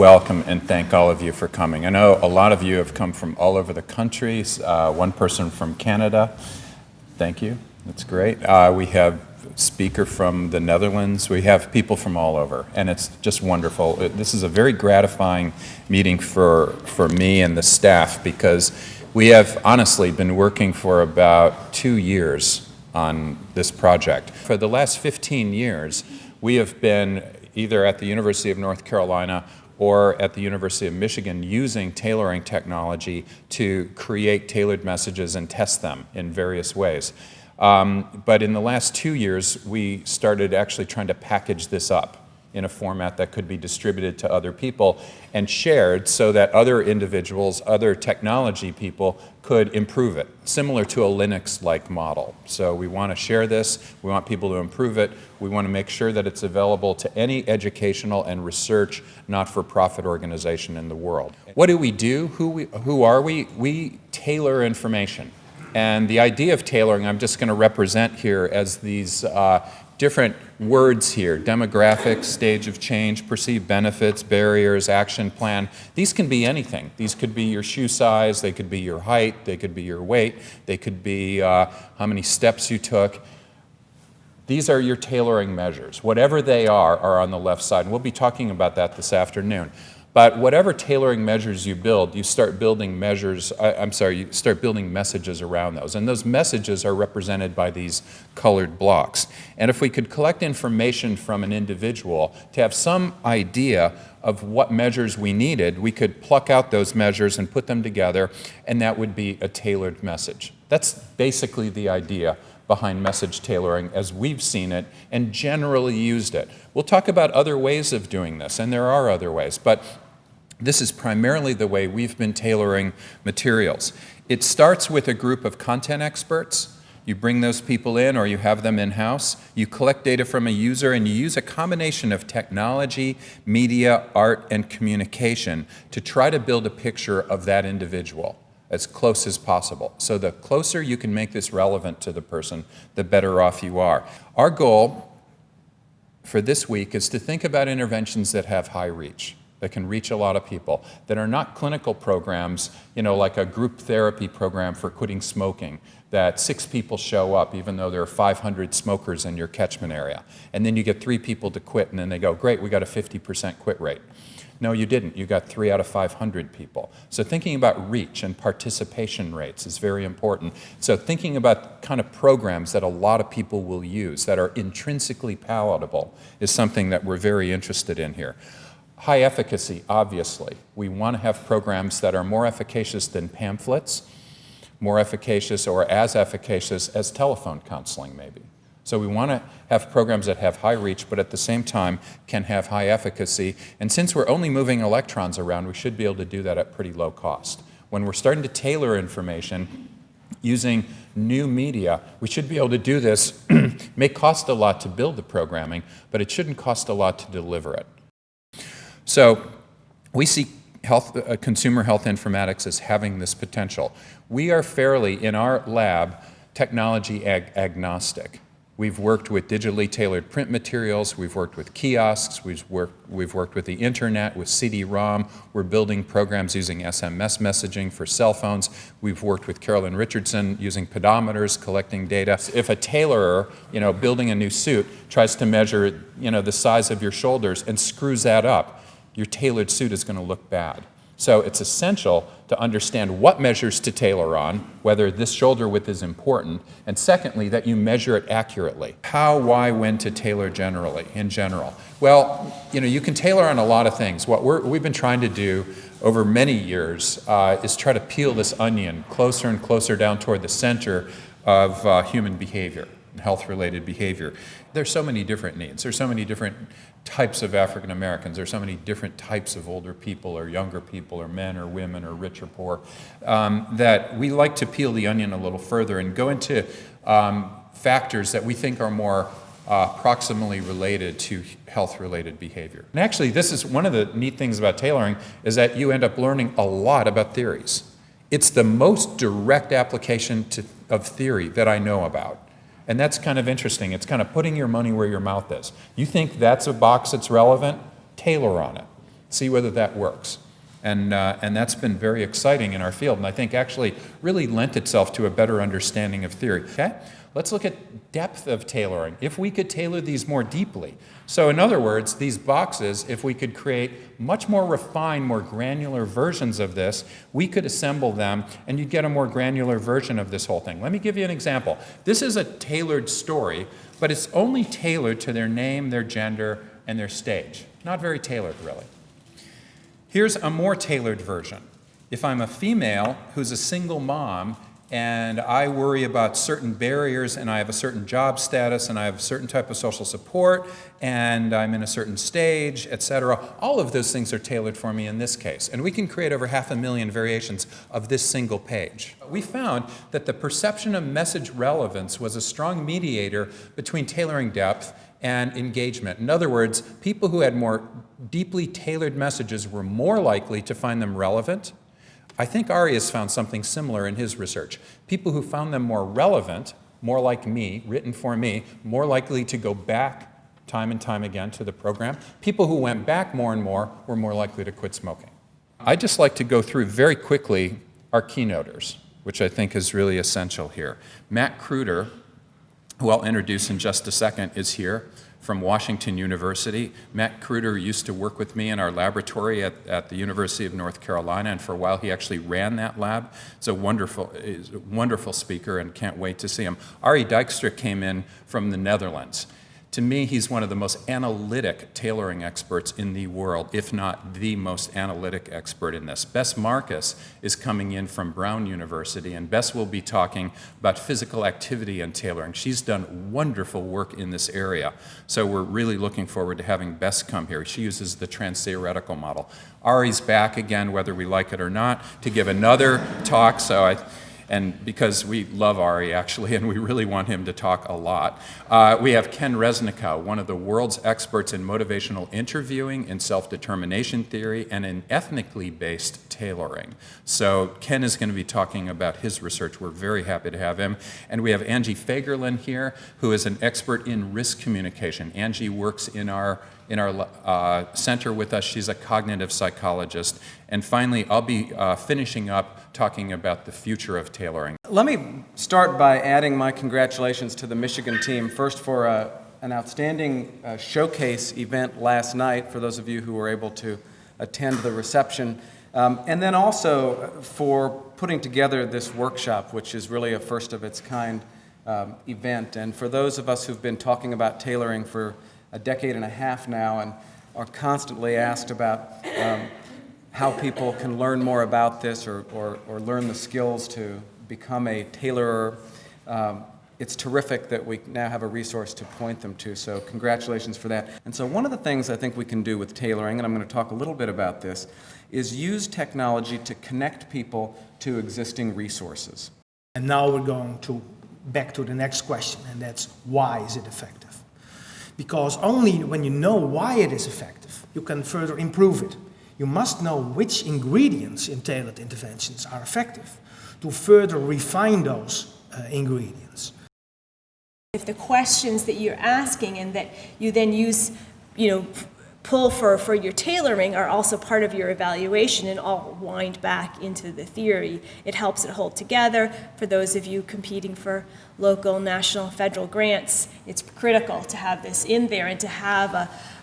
welcome and thank all of you for coming. I know a lot of you have come from all over the country. One person from Canada. Thank you. That's great. We have a speaker from the Netherlands. We have people from all over, and it's just wonderful. This is a very gratifying meeting for me and the staff, because we have honestly been working for about 2 years on this project. For the last 15 years, we have been either at the University of North Carolina or at the University of Michigan using tailoring technology to create tailored messages and test them in various ways. But in the last 2 years, we started actually trying to package this up in a format that could be distributed to other people and shared so that other individuals, other technology people could improve it, similar to a Linux-like model. So we want to share this, we want people to improve it, we want to make sure that it's available to any educational and research not-for-profit organization in the world. What do we do? Who are we? We tailor information. And the idea of tailoring, I'm just going to represent here as these different words here: demographics, stage of change, perceived benefits, barriers, action plan. These can be anything. These could be your shoe size, they could be your height, they could be your weight, they could be how many steps you took. These are your tailoring measures. Whatever they are on the left side, and we'll be talking about that this afternoon. But whatever tailoring measures you build, you start building messages around those. And those messages are represented by these colored blocks. And if we could collect information from an individual to have some idea of what measures we needed, we could pluck out those measures and put them together, and that would be a tailored message. That's basically the idea behind message tailoring as we've seen it and generally used it. We'll talk about other ways of doing this, and there are other ways, but this is primarily the way we've been tailoring materials. It starts with a group of content experts. You bring those people in, or you have them in-house. You collect data from a user, and you use a combination of technology, media, art, and communication to try to build a picture of that individual as close as possible. So the closer you can make this relevant to the person, the better off you are. Our goal for this week is to think about interventions that have high reach, that can reach a lot of people, that are not clinical programs, like a group therapy program for quitting smoking, that 6 people show up even though there are 500 smokers in your catchment area. And then you get 3 people to quit, and then they go, great, we got a 50% quit rate. No, you didn't. You got 3 out of 500 people. So thinking about reach and participation rates is very important. So thinking about kind of programs that a lot of people will use that are intrinsically palatable is something that we're very interested in here. High efficacy, obviously. We want to have programs that are more efficacious than pamphlets, more efficacious or as efficacious as telephone counseling maybe. So we want to have programs that have high reach, but at the same time can have high efficacy. And since we're only moving electrons around, we should be able to do that at pretty low cost. When we're starting to tailor information using new media, we should be able to do this. It may cost a lot to build the programming, but it shouldn't cost a lot to deliver it. So we see consumer health informatics as having this potential. We are fairly, in our lab, technology agnostic. We've worked with digitally tailored print materials, we've worked with kiosks, we've worked with the internet, with CD-ROM. We're building programs using SMS messaging for cell phones. We've worked with Carolyn Richardson using pedometers, collecting data. If a tailorer, building a new suit, tries to measure, the size of your shoulders and screws that up, your tailored suit is going to look bad. So it's essential to understand what measures to tailor on, whether this shoulder width is important, and secondly, that you measure it accurately. How, why, when to tailor in general. Well, you can tailor on a lot of things. What we've been trying to do over many years is try to peel this onion closer and closer down toward the center of human behavior, health-related behavior. There's so many different needs. There's so many different types of African Americans. There's so many different types of older people or younger people or men or women or rich or poor that we like to peel the onion a little further and go into factors that we think are more proximally related to health-related behavior. And actually, this is one of the neat things about tailoring is that you end up learning a lot about theories. It's the most direct application of theory that I know about. And that's kind of interesting. It's kind of putting your money where your mouth is. You think that's a box that's relevant? Tailor on it. see whether that works. And that's been very exciting in our field, and I think actually really lent itself to a better understanding of theory. Okay? Let's look at depth of tailoring. If we could tailor these more deeply. So in other words, these boxes, if we could create much more refined, more granular versions of this, we could assemble them and you'd get a more granular version of this whole thing. Let me give you an example. This is a tailored story, but it's only tailored to their name, their gender, and their stage. Not very tailored, really. Here's a more tailored version. If I'm a female who's a single mom, and I worry about certain barriers, and I have a certain job status, and I have a certain type of social support, and I'm in a certain stage, etc. All of those things are tailored for me in this case. And we can create over 500,000 variations of this single page. We found that the perception of message relevance was a strong mediator between tailoring depth and engagement. In other words, people who had more deeply tailored messages were more likely to find them relevant. I think Ari has found something similar in his research. People who found them more relevant, more like me, written for me, more likely to go back time and time again to the program. People who went back more and more were more likely to quit smoking. I'd just like to go through very quickly our keynoters, which I think is really essential here. Matt Kruder, who I'll introduce in just a second, is here from Washington University. Matt Kruder used to work with me in our laboratory at the University of North Carolina, and for a while he actually ran that lab. He's a wonderful speaker and can't wait to see him. Ari Dijkstra came in from the Netherlands. To me, he's one of the most analytic tailoring experts in the world, if not the most analytic expert in this. Bess Marcus is coming in from Brown University, and Bess will be talking about physical activity and tailoring. She's done wonderful work in this area, so we're really looking forward to having Bess come here. She uses the trans-theoretical model. Ari's back again, whether we like it or not, to give another talk, and because we love Ari, actually, and we really want him to talk a lot. We have Ken Resnikow, one of the world's experts in motivational interviewing, in self-determination theory, and in ethnically based tailoring. So Ken is going to be talking about his research. We're very happy to have him. And we have Angie Fagerlin here, who is an expert in risk communication. Angie works in our center with us. She's a cognitive psychologist. And finally, I'll be finishing up talking about the future of tailoring. Let me start by adding my congratulations to the Michigan team, first for an outstanding showcase event last night, for those of you who were able to attend the reception, and then also for putting together this workshop, which is really a first of its kind event. And for those of us who've been talking about tailoring for a decade and a half now and are constantly asked about how people can learn more about this or learn the skills to become a tailorer, it's terrific that we now have a resource to point them to, so congratulations for that. And so one of the things I think we can do with tailoring, and I'm going to talk a little bit about this, is use technology to connect people to existing resources. And now we're going back to the next question, and that's why is it effective? Because only when you know why it is effective, you can further improve it. You must know which ingredients in tailored interventions are effective to further refine those ingredients. If the questions that you're asking and that you then use, pull for your tailoring are also part of your evaluation and all wind back into the theory, it helps it hold together. For those of you competing for local, national, federal grants, it's critical to have this in there and to have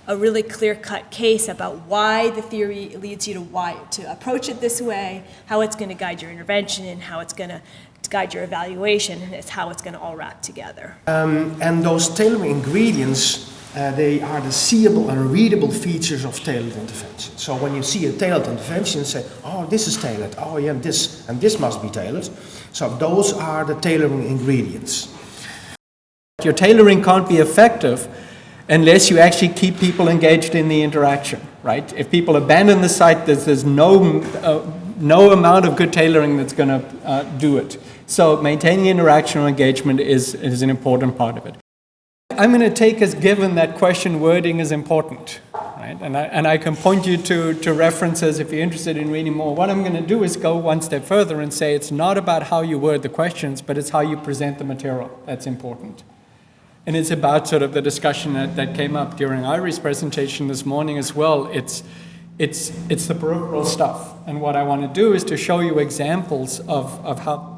a really clear-cut case about why the theory leads you to approach it this way, how it's going to guide your intervention, and how it's going to guide your evaluation, and it's how it's going to all wrap together. And those tailoring ingredients, they are the seeable and readable features of tailored intervention. So when you see a tailored intervention, say, oh, this is tailored, oh yeah, this and this must be tailored. So those are the tailoring ingredients. Your tailoring can't be effective unless you actually keep people engaged in the interaction, right? If people abandon the site, there's no amount of good tailoring that's going to do it. So maintaining interactional engagement is an important part of it. I'm going to take as given that question wording is important, right? And I can point you to references if you're interested in reading more. What I'm going to do is go one step further and say it's not about how you word the questions, but it's how you present the material that's important. And it's about sort of the discussion that came up during Ari's presentation this morning as well. It's the peripheral stuff. And what I want to do is to show you examples of how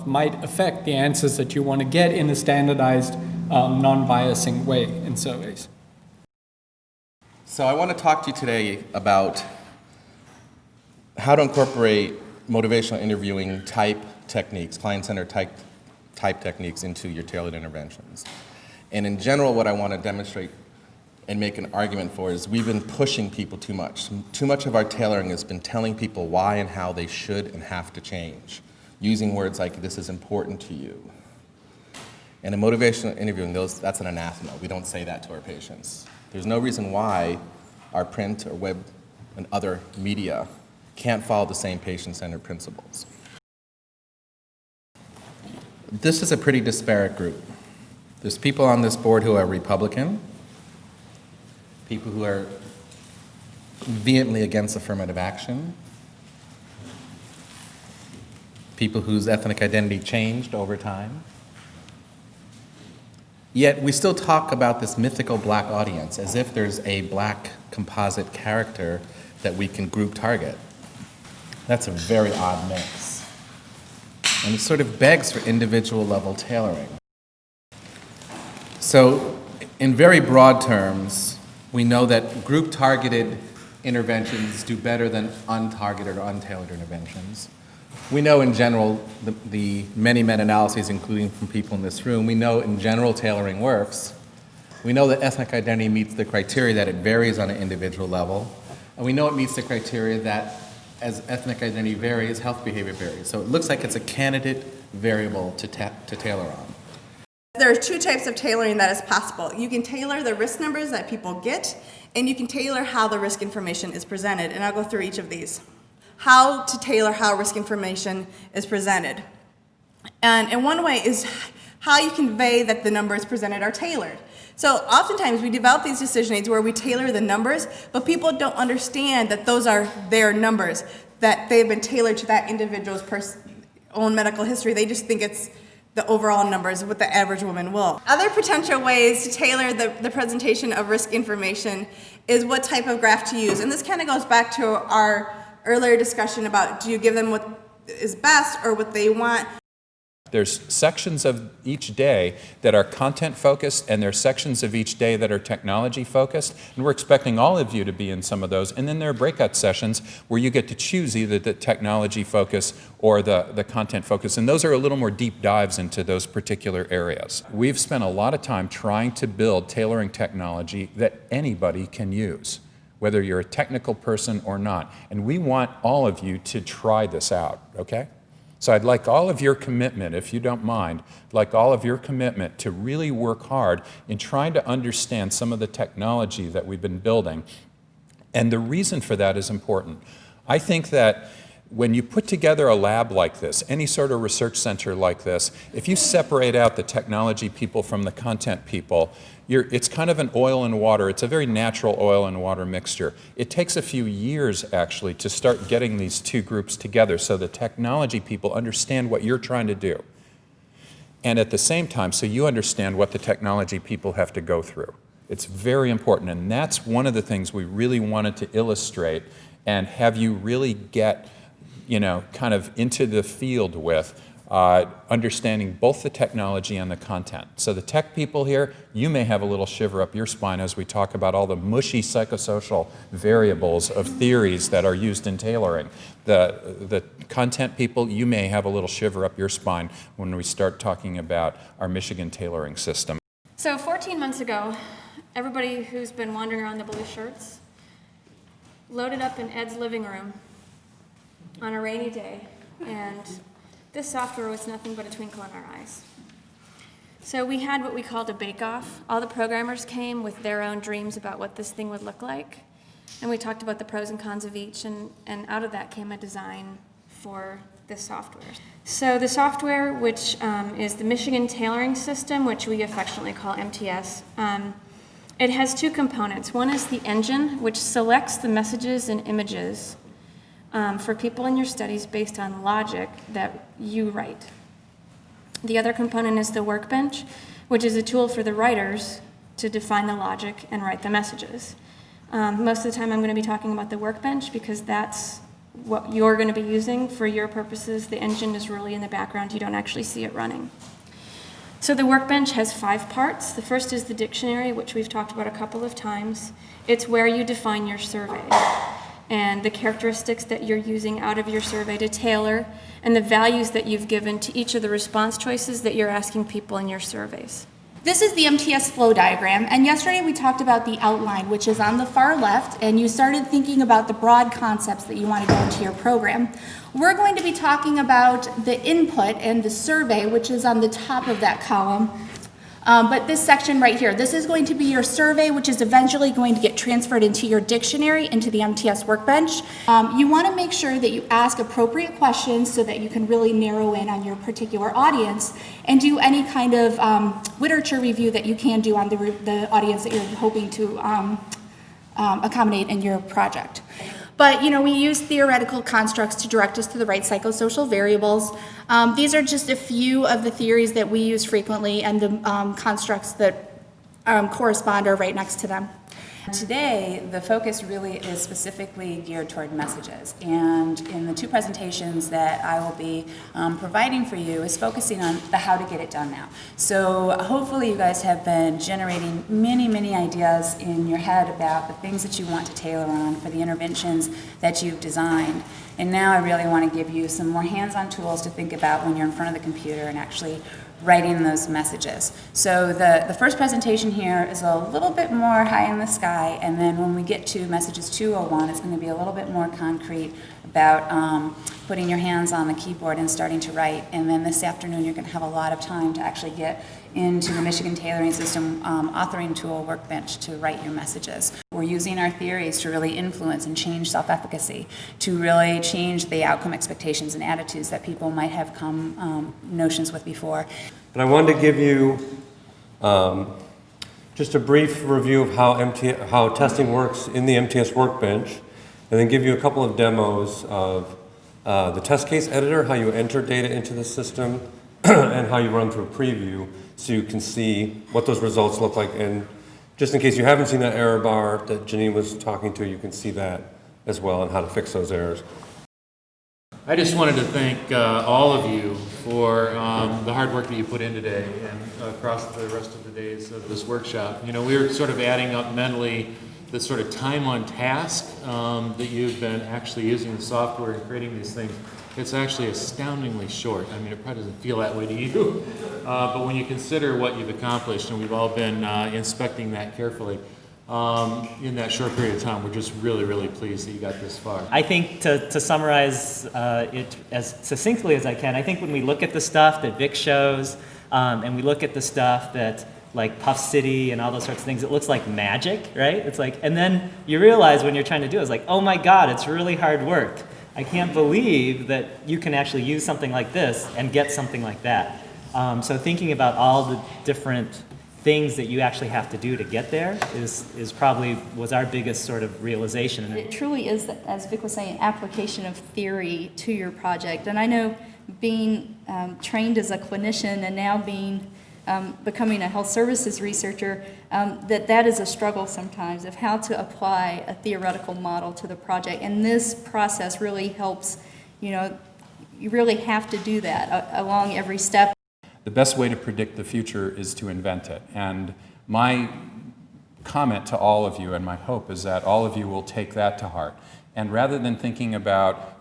might affect the answers that you want to get in a standardized, non-biasing way in surveys. So I want to talk to you today about how to incorporate motivational interviewing type techniques, client-centered type techniques into your tailored interventions. And in general, what I want to demonstrate and make an argument for is we've been pushing people too much. Too much of our tailoring has been telling people why and how they should and have to change, using words like, this is important to you. And in motivational interviewing, that's an anathema. We don't say that to our patients. There's no reason why our print or web and other media can't follow the same patient-centered principles. This is a pretty disparate group. There's people on this board who are Republican, people who are vehemently against affirmative action, people whose ethnic identity changed over time. Yet we still talk about this mythical black audience as if there's a black composite character that we can group target. That's a very odd mix. And it sort of begs for individual level tailoring. So in very broad terms, we know that group targeted interventions do better than untargeted or untailored interventions. We know in general, the many meta-analyses, including from people in this room, we know in general tailoring works. We know that ethnic identity meets the criteria that it varies on an individual level. And we know it meets the criteria that as ethnic identity varies, health behavior varies. So it looks like it's a candidate variable to tailor on. There are two types of tailoring that is possible. You can tailor the risk numbers that people get, and you can tailor how the risk information is presented. And I'll go through each of these. How to tailor how risk information is presented. And one way is how you convey that the numbers presented are tailored. So oftentimes we develop these decision aids where we tailor the numbers, but people don't understand that those are their numbers, that they've been tailored to that individual's own medical history. They just think it's the overall numbers, what the average woman will. Other potential ways to tailor the presentation of risk information is what type of graph to use. And this kind of goes back to our earlier discussion about, do you give them what is best or what they want? There's sections of each day that are content focused, and there's sections of each day that are technology focused, and we're expecting all of you to be in some of those. And then there are breakout sessions where you get to choose either the technology focus or the content focus, and those are a little more deep dives into those particular areas. We've spent a lot of time trying to build tailoring technology that anybody can use, whether you're a technical person or not. And we want all of you to try this out, okay? So I'd like all of your commitment, if you don't mind, I'd like all of your commitment to really work hard in trying to understand some of the technology that we've been building. And the reason for that is important. I think that when you put together a lab like this, any sort of research center like this, if you separate out the technology people from the content people, it's kind of an oil and water. It's a very natural oil and water mixture. It takes a few years, actually, to start getting these two groups together so the technology people understand what you're trying to do. And at the same time, so you understand what the technology people have to go through. It's very important, and that's one of the things we really wanted to illustrate and have you really get, kind of into the field with, understanding both the technology and the content. So the tech people here, you may have a little shiver up your spine as we talk about all the mushy psychosocial variables of theories that are used in tailoring. The content people, you may have a little shiver up your spine when we start talking about our Michigan tailoring system. So 14 months ago, everybody who's been wandering around the blue shirts loaded up in Ed's living room on a rainy day, and this software was nothing but a twinkle in our eyes. So we had what we called a bake-off. All the programmers came with their own dreams about what this thing would look like, and we talked about the pros and cons of each, and out of that came a design for this software. So the software, which is the Michigan Tailoring System, which we affectionately call MTS, it has two components. One is the engine, which selects the messages and images for people in your studies based on logic that you write. The other component is the workbench, which is a tool for the writers to define the logic and write the messages. Most of the time I'm going to be talking about the workbench because that's what you're going to be using for your purposes. The engine is really in the background. You don't actually see it running. So the workbench has 5 parts. The first is the dictionary, which we've talked about a couple of times. It's where you define your survey and the characteristics that you're using out of your survey to tailor and the values that you've given to each of the response choices that you're asking people in your surveys. This is the MTS flow diagram, and yesterday we talked about the outline, which is on the far left, and you started thinking about the broad concepts that you want to go into your program. We're going to be talking about the input and the survey, which is on the top of that column. But this section right here, this is going to be your survey, which is eventually going to get transferred into your dictionary, into the MTS workbench. You want to make sure that you ask appropriate questions so that you can really narrow in on your particular audience and do any kind of literature review that you can do on the audience that you're hoping to accommodate in your project. But, you know, we use theoretical constructs to direct us to the right psychosocial variables. These are just a few of the theories that we use frequently, and the constructs that correspond are right next to them. Today, the focus really is specifically geared toward messages, and in the 2 presentations that I will be providing for you is focusing on the how to get it done now. So hopefully you guys have been generating many ideas in your head about the things that you want to tailor on for the interventions that you've designed. And now I really want to give you some more hands-on tools to think about when you're in front of the computer and actually writing those messages. So the first presentation here is a little bit more high in the sky, and then when we get to messages 201, it's going to be a little bit more concrete about putting your hands on the keyboard and starting to write. And then this afternoon you're going to have a lot of time to actually get into the Michigan Tailoring System authoring tool workbench to write your messages. We're using our theories to really influence and change self-efficacy, to really change the outcome expectations and attitudes that people might have come notions with before. And I wanted to give you just a brief review of how testing works in the MTS workbench, and then give you a couple of demos of the test case editor, how you enter data into the system, and how you run through preview so you can see what those results look like. And just in case you haven't seen that error bar that Janine was talking to, you can see that as well and how to fix those errors. I just wanted to thank all of you for the hard work that you put in today and across the rest of the days of this workshop. You know, we were sort of adding up mentally the sort of time on task that you've been actually using the software and creating these things. It's actually astoundingly short. I mean, it probably doesn't feel that way to you, but when you consider what you've accomplished, and we've all been inspecting that carefully, in that short period of time, we're just really pleased that you got this far. I think to summarize it as succinctly as I can, I think when we look at the stuff that Vic shows, and we look at the stuff that like Puff City and all those sorts of things, it looks like magic, right? It's like, and then you realize when you're trying to do it, it's like, oh my God, it's really hard work. I can't believe that you can actually use something like this and get something like that. So thinking about all the different things that you actually have to do to get there is probably was our biggest sort of realization. And it truly is, as Vic was saying, application of theory to your project. And I know being trained as a clinician and now becoming a health services researcher, that is a struggle sometimes of how to apply a theoretical model to the project. And this process really helps, you know, you really have to do that along every step. The best way to predict the future is to invent it. And my comment to all of you, and my hope, is that all of you will take that to heart. And rather than thinking about,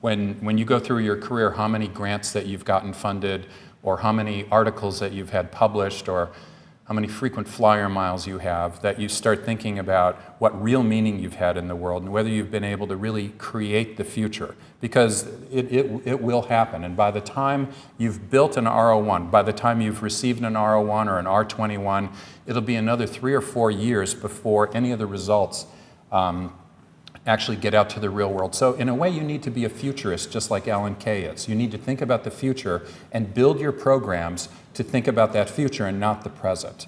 when you go through your career, how many grants that you've gotten funded, or how many articles that you've had published, or how many frequent flyer miles you have, that you start thinking about what real meaning you've had in the world and whether you've been able to really create the future. Because it will happen. And by the time you've built an R01, by the time you've received an R01 or an R21, it'll be another 3 or 4 years before any of the results actually get out to the real world. So in a way, you need to be a futurist, just like Alan Kay is. You need to think about the future and build your programs to think about that future and not the present.